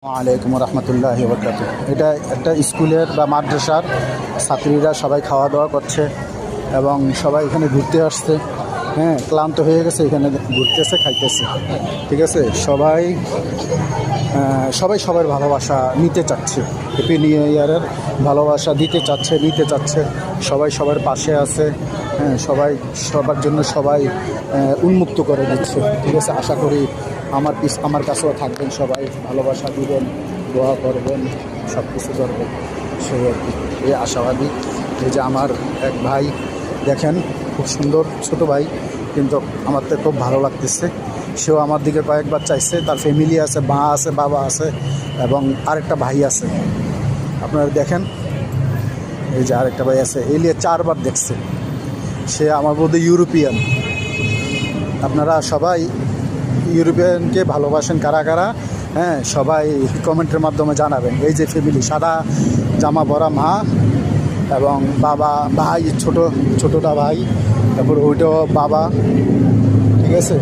ওয়ালাইকুম রহমতুল্লাহি ওয়া বারাকাতুহু। এটা একটা স্কুলের বা মাদ্রাসার ছাত্রীরা সবাই খাওয়া দাওয়া করছে এবং সবাই এখানে ঘুরতে আসছে। হ্যাঁ, ক্লান্ত হয়ে গেছে, এখানে ঘুরতেছে, খাইতেছে। ঠিক আছে, সবাই সবার ভালোবাসা নিতে চাচ্ছে, হ্যাপি নিউ ইয়ারের ভালোবাসা দিতে চাচ্ছে, নিতে চাচ্ছে। সবাই সবার পাশে আছে। হ্যাঁ, সবাই সবার জন্য সবাই উন্মুক্ত করে দিচ্ছে। ঠিক আছে, আশা করি আমার কাছেও থাকবেন, সবাই ভালোবাসা দিবেন, দোয়া করবেন, সব কিছু করবেন, সেই আর কি, এই আশাবাদী। এই যে আমার এক ভাই দেখেন, খুব সুন্দর ছোট ভাই, কিন্তু আমার তো খুব ভালো লাগতেছে। সেও আমার দিকে কয়েকবার চাইছে, তার ফ্যামিলি আছে, মা আছে, বাবা আছে এবং আরেকটা ভাই আছে। আপনারা দেখেন, এই যে আরেকটা ভাই আছে, এই নিয়ে 4বার দেখছে। সে আমার বোধ ইউরোপিয়ান। আপনারা সবাই ইউরোপিয়ানকে ভালোবাসেন কারা কারা? হ্যাঁ, সবাই কমেন্টের মাধ্যমে জানাবেন। এই যে ফ্যামিলি, সাদা জামা পরা মা এবং বাবা, ভাই, ছোটোটা ভাই, তারপর ওইটাও বাবা। ঠিক আছে,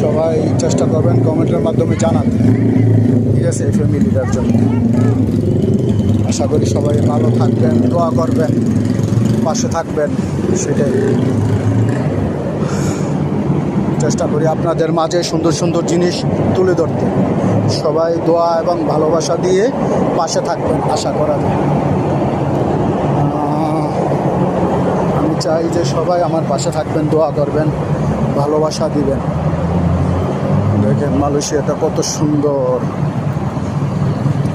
সবাই চেষ্টা করবেন কমেন্টের মাধ্যমে জানাতে। ঠিক আছে, এই ফ্যামিলিটার জন্য আশা করি সবাই ভালো থাকবেন, দোয়া করবেন, পাশে থাকবেন, সেটাই চেষ্টা করি আপনাদের মাঝে সুন্দর সুন্দর জিনিস তুলে ধরতে। সবাই দোয়া এবং ভালোবাসা দিয়ে পাশে থাকবেন, আশা করা যায়। আমি চাই যে সবাই আমার পাশে থাকবেন, দোয়া করবেন, ভালোবাসা দিবেন। দেখেন মালয়েশিয়াটা কত সুন্দর,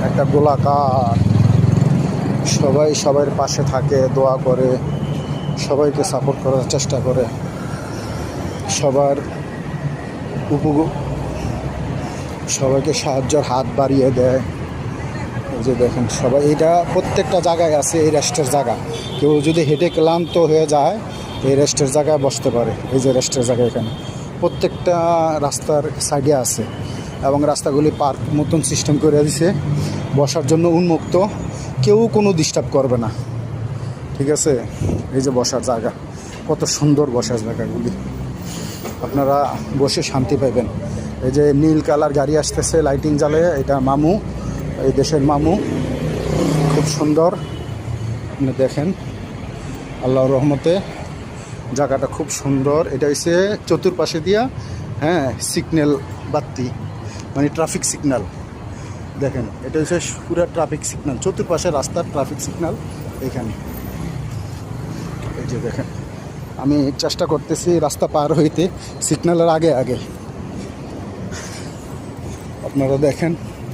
একটা গোলাকার। সবাই সবার পাশে থাকে, দোয়া করে, সবাইকে সাপোর্ট করার চেষ্টা করে, সবাইকে সাহায্যের হাত বাড়িয়ে দেয়। এই যে দেখেন সবাই, এটা প্রত্যেকটা জায়গায় আছে, এই রেস্টের জায়গা। কেউ যদি হেঁটে ক্লান্ত হয়ে যায়, এই রেস্টের জায়গায় বসতে পারে। এই যে রেস্টের জায়গা এখানে প্রত্যেকটা রাস্তার সাইডে আছে এবং রাস্তাগুলি পার্ক মতন সিস্টেম করে দিছে, বসার জন্য উন্মুক্ত, কেউ কোনো ডিস্টার্ব করবে না। ঠিক আছে, এই যে বসার জায়গা, কত সুন্দর বসার জায়গাগুলি, আপনারা বসে শান্তি পাইবেন। এই যে নীল কালার গাড়ি আসতেছে, লাইটিং জ্বালে, এটা মামু, এই দেশের মামু, খুব সুন্দর। আপনি দেখেন, আল্লাহর রহমতে জায়গাটা খুব সুন্দর। এটা হচ্ছে চতুর্পাশে দিয়া, হ্যাঁ, সিগন্যাল বাতি, মানে ট্রাফিক সিগন্যাল। দেখেন, এটা হচ্ছে পুরো ট্রাফিক সিগন্যাল, চতুর্পাশে রাস্তার ট্রাফিক সিগন্যাল এখানে। এই যে দেখেন, আমি চেষ্টা করতেছি রাস্তা পার হইতে সিগন্যালের আগে আগে। আপনারা দেখেন।